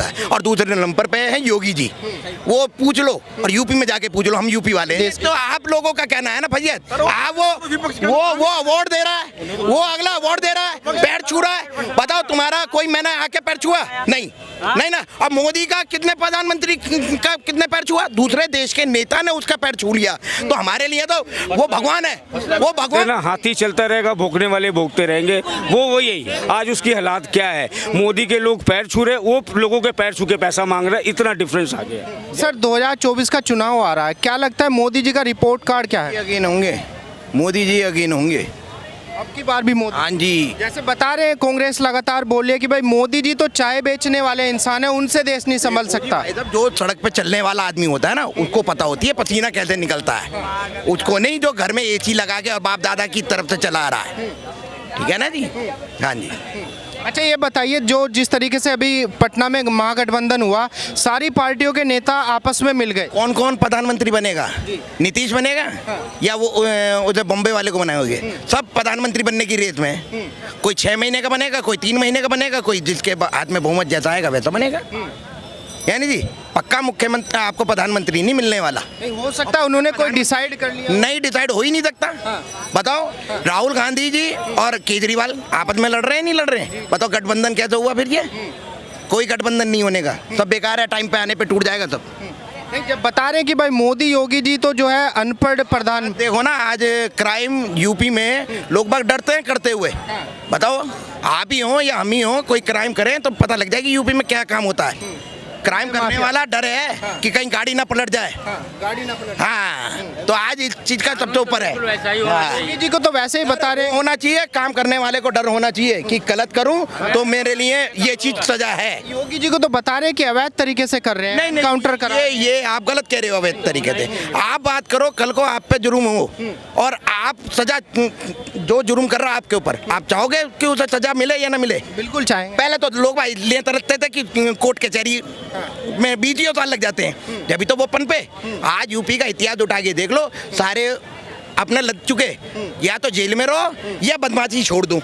होता है। और दूसरे नंबर पे है योगी जी, वो पूछ लो और यूपी में जाके पूछ लो, हम यूपी वाले हैं। तो आप लोगों का कहना है ना भैया, आप वो अवार्ड दे रहा है, वो अगला अवार्ड दे रहा है, पैर छू रहा है। बताओ तुम्हारा कोई मैंने आके पैर छुआ? नहीं ना। अब मोदी का कितने प्रधानमंत्री का कितने पैर छुआ? दूसरे देश के नेता ने उसका पैर छू लिया। तो हमारे लिए तो वो भगवान है, वो भगवान। हाथी चलता रहेगा, भोंकने वाले भोंकते रहेंगे, वो यही। आज उसकी हालात क्या है, मोदी के लोग पैर छू रहे, वो लोगों के पैर छू के पैसा मांग रहे, इतना डिफरेंस आ गया। सर 2024 का चुनाव आ रहा है, क्या लगता है मोदी जी का रिपोर्ट कार्ड क्या है? यकीन होंगे मोदी जी, यकीन होंगे अब की बार भी मोदी। हाँ जी। जैसे बता रहे हैं कांग्रेस लगातार बोल रही है कि भाई मोदी जी तो चाय बेचने वाले इंसान है, उनसे देश नहीं संभल सकता। जो सड़क पे चलने वाला आदमी होता है ना, उसको पता होती है पसीना कैसे निकलता है, उसको नहीं जो घर में एसी लगा के और बाप दादा की तरफ से चला रहा है। ठीक है ना जी? हाँ जी। अच्छा ये बताइए, जो जिस तरीके से अभी पटना में महागठबंधन हुआ, सारी पार्टियों के नेता आपस में मिल गए, कौन कौन प्रधानमंत्री बनेगा? नीतीश बनेगा या वो उधर बॉम्बे वाले को बनाओगे? सब प्रधानमंत्री बनने की रेस में। कोई 6 महीने का बनेगा, कोई 3 महीने का बनेगा, कोई जिसके हाथ में बहुमत जैसा आएगा वैसा बनेगा। यानी जी पक्का मुख्यमंत्री आपको प्रधानमंत्री नहीं मिलने वाला। नहीं हो सकता उन्होंने कोई डिसाइड कर लिया? नहीं, डिसाइड हो ही नहीं सकता। बताओ, राहुल गांधी जी और केजरीवाल आपस में लड़ रहे हैं, नहीं लड़ रहे हैं? बताओ गठबंधन कैसे हुआ फिर? ये कोई गठबंधन नहीं होने का, सब बेकार है, टाइम पे आने पे टूट जाएगा सब। नहीं, जब बता रहे हैं कि भाई मोदी योगी जी तो जो है अनपढ़ प्रधान। देखो ना, आज क्राइम यूपी में लोग बाग डरते हैं करते हुए। बताओ, आप ही हो या हम ही हो, कोई क्राइम करें तो पता लग जाएगी यूपी में क्या काम होता है। क्राइम करने वाला डर है कि कहीं गाड़ी ना पलट जाए। गाड़ी ना पलट। हाँ, तो आज इस चीज का सबसे ऊपर है। योगी जी को तो वैसे ही बता रहे हैं, होना चाहिए, काम करने वाले को डर होना चाहिए कि गलत करूं तो मेरे लिए ये चीज सजा है। योगी जी को तो बता रहे हैं कि अवैध तरीके से कर रहे हैं, नहीं, काउंटर कर रहे हैं। ये आप गलत कह रहे हो। अवैध तरीके से आप बात करो, कल को आप पे जुर्म हो और आप सजा, जो जुर्म कर रहा है आपके ऊपर, आप चाहोगे कि उसे सजा मिले या ना मिले? बिल्कुल चाहेंगे। पहले तो लोग भाई ले तरसते थे कि कोर्ट कचहरी में 20 साल लग जाते हैं, जब भी तो वो पनपे। आज यूपी का इतिहास उठा के देख लो, सारे अपने लग चुके, या तो जेल में रहो या बदमाशी छोड़ दूं,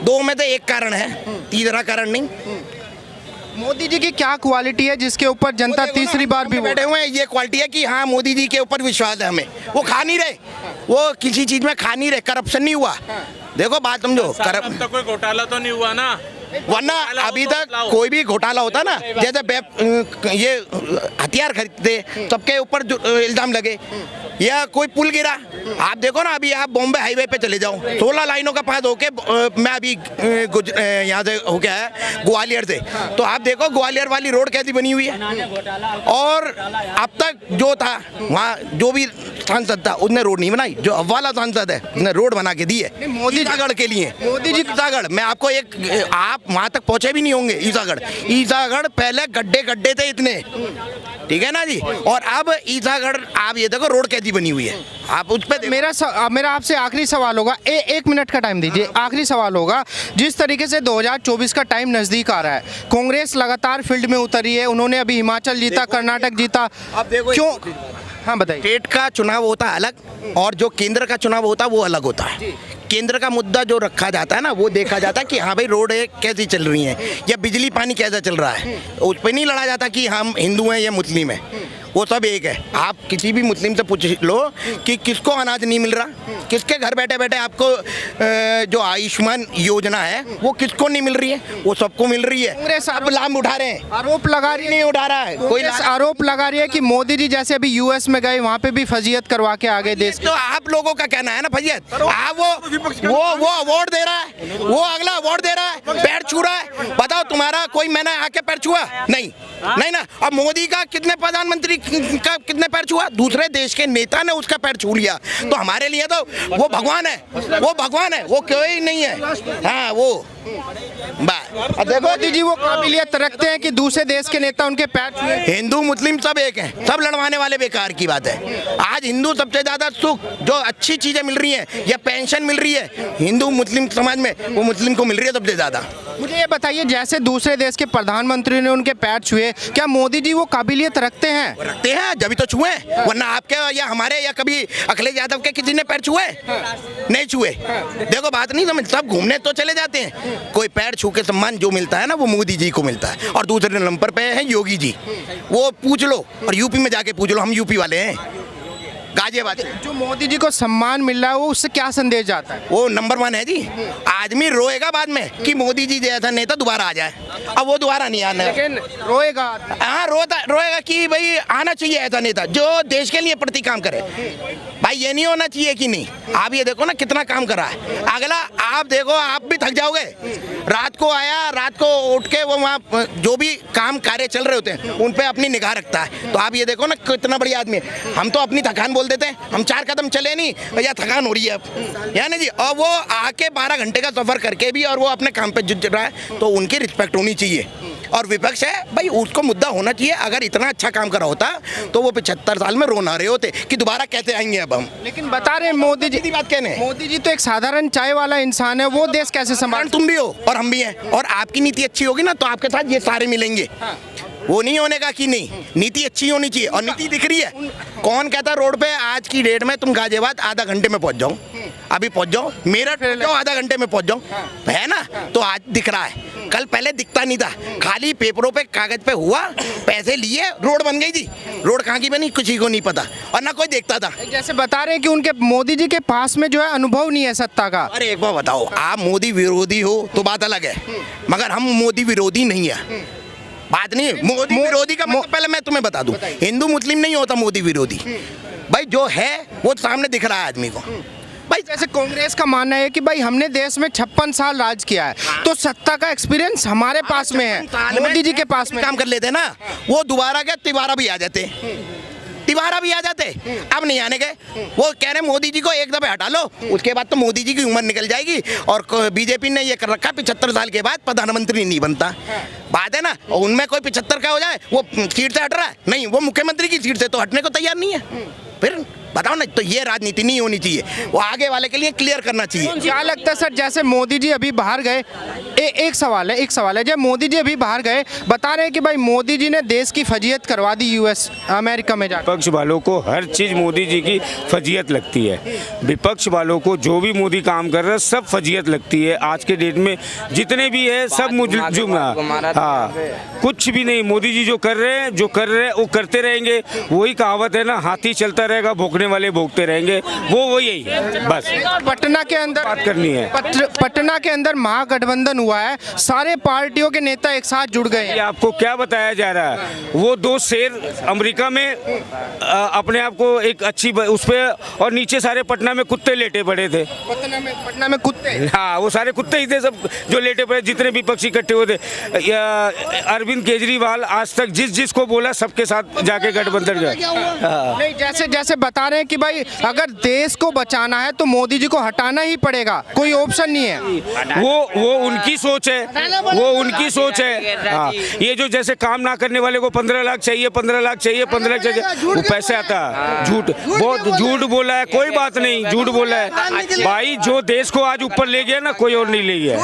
दो में से एक कारण है, तीसरा कारण नहीं। मोदी जी की क्या क्वालिटी है जिसके ऊपर जनता तीसरी बार भी बैठे हुए हैं? ये क्वालिटी है कि हाँ, मोदी जी के ऊपर विश्वास है हमें। वो खा नहीं रहे, वो किसी चीज में खा नहीं रहे, करप्शन नहीं हुआ। देखो बात समझो, तो कोई घोटाला तो नहीं हुआ ना, वरना अभी तक कोई भी घोटाला होता ना, जैसे ये हथियार खरीदते, सबके ऊपर इल्जाम लगे, या कोई पुल गिरा। आप देखो ना, अभी आप बॉम्बे हाईवे पे चले जाओ, 16 लाइनों का पास होके मैं अभी यहाँ से होके आया ग्वालियर से, तो आप देखो ग्वालियर वाली रोड कैसी बनी हुई है। और अब तक जो था वहाँ, जो भी सांसद था उसने रोड नहीं बनाई, जो अब वाला सांसद है उसने रोड बना के दी है मोदी ईसागढ़ के लिए। मोदी जी ईसागढ़, मैं आपको एक, आप वहाँ तक पहुँचे भी नहीं होंगे। ईसागढ़ पहले गड्ढे गड्ढे थे इतने, ठीक है ना जी, और अब ईसागढ़ आप ये देखो रोड कैसी बनी हुई है। आप उस पे मेरा आपसे आखिरी सवाल होगा, 1 मिनट का टाइम दीजिए। आखिरी सवाल होगा, जिस तरीके से 2024 का टाइम नजदीक आ रहा है, कांग्रेस लगातार फील्ड में उतरी है, उन्होंने अभी हिमाचल जीता, कर्नाटक जीता, अब देखो क्यों? हाँ बताइए। स्टेट का चुनाव होता है अलग और जो केंद्र का चुनाव होता है वो अलग होता है। केंद्र का मुद्दा जो रखा जाता है ना, वो देखा जाता है कि हाँ भाई रोड कैसी चल रही है या बिजली पानी कैसा चल रहा है। उस पर नहीं लड़ा जाता कि हम हिंदू हैं या मुस्लिम हैं, वो सब एक है। आप किसी भी मुस्लिम से पूछ लो कि किसको अनाज नहीं मिल रहा, किसके घर बैठे बैठे आपको जो आयुष्मान योजना है वो किसको नहीं मिल रही है, वो सबको मिल रही है। कांग्रेस अब लाभ उठा रहे हैं, आरोप लगा रही नहीं उठा रहा है कोई। आरोप लगा रही है कि मोदी जी जैसे अभी यूएस में गए, वहाँ पे भी फजीयत करवा के आगे देश। तो आप लोगों का कहना है ना फजीयत, आप वो अवार्ड दे रहा है, वो अगला अवार्ड दे रहा है, पैर छू रहा है। बताओ तुम्हारा कोई मैंने आके पैर छुआ? नहीं ना। अब मोदी का कितने प्रधानमंत्री का कितने पैर छुआ? दूसरे देश के नेता ने उसका पैर छू लिया। तो हमारे लिए तो वो भगवान है, वो भगवान है, वो कोई नहीं है। हाँ वो देखो मोदी जी वो काबिलियत रखते हैं कि दूसरे देश के नेता उनके पैर छुए। हिंदू मुस्लिम सब एक हैं, सब लड़वाने वाले बेकार की बात है। आज हिंदू सबसे ज्यादा सुख, जो अच्छी चीजें मिल रही हैं या पेंशन मिल रही है हिंदू मुस्लिम समाज में, वो मुस्लिम को मिल रही है सबसे ज्यादा। मुझे ये बताइए, जैसे दूसरे देश के प्रधानमंत्री ने उनके पैर छुए, क्या मोदी जी वो काबिलियत रखते हैं? रखते हैं जब तो छुए, वरना आपके या हमारे या कभी अखिलेश यादव के किसी ने पैर छुए? नहीं छुए। देखो बात नहीं समझ, सब घूमने तो चले जाते हैं, कोई पैर छू के सम्मान जो मिलता है ना वो मोदी जी को मिलता है। और दूसरे नंबर पे है योगी जी, वो पूछ लो, और यूपी में जाके पूछ लो, हम यूपी वाले हैं, गाजियाबाद से। जो मोदी जी को सम्मान मिल रहा है वो उससे क्या संदेश जाता है? वो नंबर 1 है जी। आदमी रोएगा बाद में कि मोदी जी जैसा नेता दोबारा आ जाए, अब वो दोबारा नहीं आना है। लेकिन रोएगा, हाँ रोएगा कि भाई आना चाहिए ऐसा नेता जो देश के लिए प्रति काम करे। भाई ये नहीं होना चाहिए कि नहीं, आप ये देखो ना कितना काम करा है। अगला आप देखो, आप भी थक जाओगे। रात को आया, रात को उठ के वो वहाँ जो भी काम कार्य चल रहे होते हैं उन पे अपनी निगाह रखता है। तो आप ये देखो ना कितना बढ़िया आदमी है। हम तो अपनी थकान बोल देते हैं, हम 4 कदम चले नहीं भैया थकान हो रही है अब, या नहीं जी। और वो आके 12 घंटे का सफर करके भी और वो अपने काम पे जुट रहा है, तो उनकी रिस्पेक्ट होनी चाहिए। और विपक्ष है भाई, उसको मुद्दा होना चाहिए। अगर इतना अच्छा काम करा होता तो वो 75 साल में रो ना रहे होते कि दोबारा कैसे आएंगे अब हम। लेकिन बता रहे मोदी जी, बात कहने, मोदी जी तो एक साधारण चाय वाला इंसान है, वो देश कैसे संभाल? तुम भी हो और हम भी हैं, और आपकी नीति अच्छी होगी ना तो आपके साथ ये सारे मिलेंगे। वो नहीं होने का कि नहीं, नीति अच्छी होनी चाहिए, और नीति दिख रही है। कौन कहता रोड पे आज की डेट में तुम गाजियाबाद आधा घंटे में पहुंच जाओ, अभी पहुंच जाओ, मेरठ पहुंच जाओ आधा घंटे में पहुंच जाओ, है ना? तो आज दिख रहा है, कल पहले दिखता नहीं था, खाली पेपरों पे कागज पे हुआ, पैसे लिए, रोड बन गई थी। रोड कहाँ की बनी किसी को नहीं पता, और ना कोई देखता था। जैसे बता रहे हैं कि उनके मोदी जी के पास में जो है अनुभव नहीं है सत्ता का। अरे एक बार बताओ, आप मोदी विरोधी हो तो बात अलग है, मगर हम मोदी विरोधी नहीं है। बात नहीं मोदी विरोधी का मतलब पहले मैं तुम्हें बता दूं, हिंदू मुस्लिम नहीं होता मोदी विरोधी। भाई जो है वो सामने दिख रहा है आदमी को। भाई जैसे कांग्रेस का मानना है कि भाई हमने देश में 56 साल राज किया है, तो सत्ता का एक्सपीरियंस हमारे पास में है, मोदी जी के पास में काम कर लेते ना, वो दोबारा क्या तिवारा भी आ जाते, तिवारा भी आ जाते। अब नहीं आने गए, वो कह रहे मोदी जी को एक दफे हटा लो, उसके बाद तो मोदी जी की उम्र निकल जाएगी। और बीजेपी ने ये कर रखा 75 साल के बाद प्रधानमंत्री नहीं बनता। बात है ना, उनमें कोई 75 का हो जाए वो सीट से हट रहा है, नहीं वो मुख्यमंत्री की सीट से तो हटने को तैयार नहीं है। फिर बताओ ना, तो ये राजनीति नहीं होनी चाहिए, वो आगे वाले के लिए क्लियर करना चाहिए। क्या लगता है सर, जैसे मोदी जी अभी बाहर गए, एक सवाल है, जब मोदी जी अभी बाहर गए, बता रहे हैं कि भाई मोदी जी ने देश की फजीयत करवा दी यूएस अमेरिका में जाकर। विपक्ष वालों को हर चीज़ मोदी जी की फजीयत लगती है। विपक्ष वालों को जो भी मोदी काम कर रहा है सब फजीयत लगती है। आज के डेट में जितने भी है सब मुजरिम, हाँ कुछ भी नहीं। मोदी जी जो कर रहे हैं वो करते रहेंगे। वही कहावत है ना, हाथी चलता रहेगा भोंकने वाले भोंकते रहेंगे, वो वही है बस। पटना के अंदर बात करनी है, पटना के अंदर महागठबंधन हुआ है, सारे पार्टियों के नेता एक साथ जुड़ गए हैं। ये आपको क्या बताया जा रहा है? वो 2 शेर अमेरिका में अपने आप को एक अच्छी उस पे, और नीचे सारे पटना में कुत्ते लेटे पड़े थे। पटना में कुत्ते, हाँ वो सारे कुत्ते ही थे सब जो लेटे पड़े, जितने विपक्षी इकट्ठे हुए थे। अरविंद केजरीवाल आज तक जिसको बोला सबके साथ जाके गठबंधन गए। नहीं जैसे बता रहे हैं कि भाई अगर देश को बचाना है तो मोदी जी को हटाना ही पड़ेगा, कोई ऑप्शन नहीं है। वो उनकी सोच है, वो उनकी सोच है। हाँ ये जो जैसे काम ना करने वाले को 15 लाख चाहिए, 15 लाख चाहिए, 15 लाख चाहिए, वो पैसे आता है। झूठ, बहुत झूठ बोला है, कोई बात नहीं, झूठ बोला है भाई। जो देश को आज ऊपर ले गया ना, कोई और नहीं ले गया।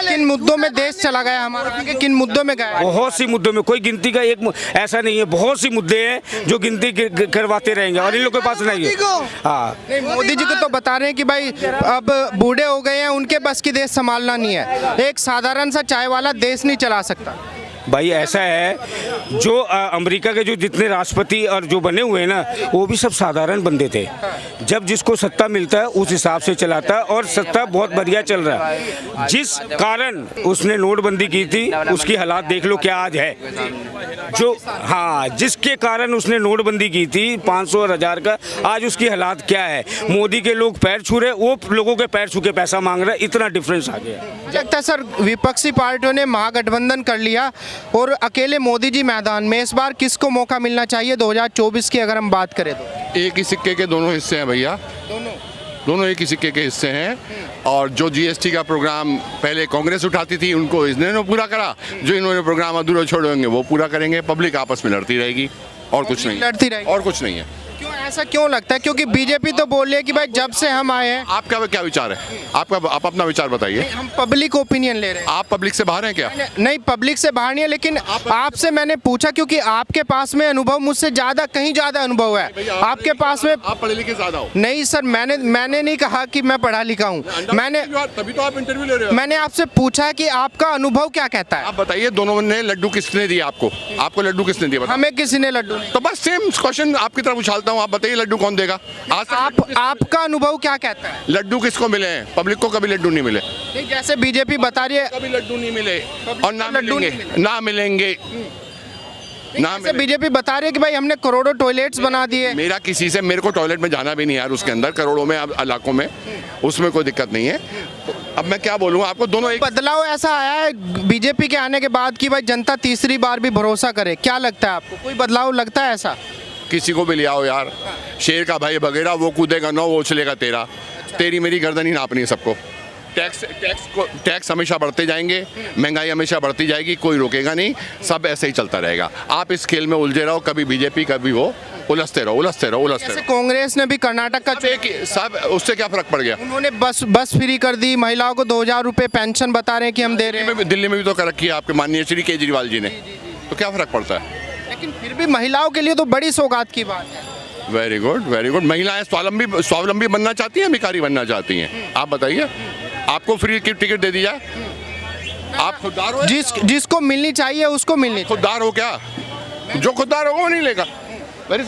किन मुद्दों में देश चला गया हमारा, किन मुद्दों में गया? बहुत सी मुद्दों में, कोई गिनती का एक ऐसा नहीं है, बहुत सी मुद्दे हैं जो गिनती करवाते रहेंगे, और इन लोगों के पास नहीं है। हाँ नहीं मोदी जी को तो बता रहे हैं कि भाई अब बूढ़े हो गए हैं, उनके बस की देश संभालना नहीं है, एक साधारण सा चाय वाला देश नहीं चला सकता। भाई ऐसा है, जो अमेरिका के जो जितने राष्ट्रपति और जो बने हुए हैं ना, वो भी सब साधारण बंदे थे। जब जिसको सत्ता मिलता है उस हिसाब से चलाता है, और सत्ता बहुत बढ़िया चल रहा है। जिस कारण उसने नोटबंदी की थी उसकी हालात देख लो क्या आज है। जो हाँ जिसके कारण उसने नोटबंदी की थी 500 और 1000 का, आज उसकी हालात क्या है। मोदी के लोग पैर छू रहे, वो लोगों के पैर छू के पैसा मांग रहे, इतना डिफरेंस आ गया। लगता है सर विपक्षी पार्टियों ने महागठबंधन कर लिया और अकेले मोदी जी मैदान में, इस बार किसको मौका मिलना चाहिए 2024 की अगर हम बात करें तो? एक ही सिक्के के दोनों हिस्से हैं भैया, दोनों एक ही सिक्के के हिस्से हैं। और जो जीएसटी का प्रोग्राम पहले कांग्रेस उठाती थी उनको इन्होंने पूरा करा, जो इन्होंने प्रोग्राम अधूरा छोड़ेंगे वो पूरा करेंगे। पब्लिक आपस में लड़ती रहेगी और कुछ नहीं, लड़ती रहेगी और कुछ नहीं है। क्यों ऐसा क्यों लगता है? क्योंकि बीजेपी तो बोल रही है कि भाई जब से हम आए हैं, आपका क्या विचार है? आप अपना विचार बताइए। हम पब्लिक ओपिनियन ले रहे हैं। आप पब्लिक से बाहर हैं क्या? नहीं, पब्लिक से बाहर नहीं है, लेकिन आपसे मैंने पूछा क्योंकि आपके पास में अनुभव मुझसे ज्यादा, कहीं ज्यादा अनुभव है आपके पास में। आप पढ़े लिखे ज्यादा हो। नहीं सर, मैंने नहीं कहा कि मैं पढ़ा लिखा हूँ। मैंने तभी तो आप इंटरव्यू ले रहे हो। मैंने आपसे पूछा है कि आपका अनुभव क्या कहता है। आप बताइए, दोनों ने लड्डू किसने दिया आपको? आपको लड्डू किसने दिया? बताओ। हमें किसी ने लड्डू नहीं। तो बस सेम क्वेश्चन आपकी तरफ उछालता हूँ, आप बताइए लड्डू कौन देगा? आज तक आपका अनुभव क्या कहता है? लड्डू किसको मिले हैं? पब्लिक को कभी लड्डू नहीं मिले। नहीं, जैसे बीजेपी बता रही है कभी लड्डू नहीं मिले और ना लड्डू नहीं मिलेंगे, ना मिलेंगे, ना जैसे बीजेपी बता रही है कि भाई हमने करोड़ों टॉयलेट्स बना दिए। मेरा किसी से, मेरे को टॉयलेट में जाना भी नहीं यार, उसके अंदर करोड़ों में इलाकों में, उसमें कोई दिक्कत नहीं है। तो अब मैं क्या बोलूँ आपको, दोनों एक बदलाव ऐसा आया है बीजेपी के आने के बाद कि भाई जनता तीसरी बार भी भरोसा करे, क्या लगता है आपको? कोई बदलाव लगता है ऐसा? किसी को भी ले आओ यार, शेर का भाई बगेरा, वो कूदेगा 9, वो उछलेगा 13। तेरी मेरी गर्दन ही नापनी है सबको। टैक्स हमेशा बढ़ते जाएंगे, महंगाई हमेशा बढ़ती जाएगी, कोई रोकेगा नहीं, सब ऐसे ही चलता रहेगा। आप इस खेल में उलझे रहो, कभी बीजेपी कभी वो, उलझते रहो। जैसे कांग्रेस ने भी कर्नाटक का सब, उससे क्या फर्क पड़ गया? उन्होंने बस फ्री कर दी, महिलाओं को 2000 रुपए पेंशन बता रहे हैं कि हम दे रहे हैं। दिल्ली में भी तो कर रखी है आपके माननीय श्री केजरीवाल जी ने, तो क्या फर्क पड़ता है? लेकिन फिर भी महिलाओं के लिए तो बड़ी सौगात की बात है। Very good, very good. महिलाएं स्वावलंबी बनना चाहती हैं, भिखारी बनना चाहती हैं? आप बताइए, आपको फ्री की टिकट दे दी जाए, आप खुददार हो? जिसको मिलनी चाहिए उसको मिलनी चाहिए। खुददार हो क्या? जो खुददार होगा वो नहीं लेगा। वेरी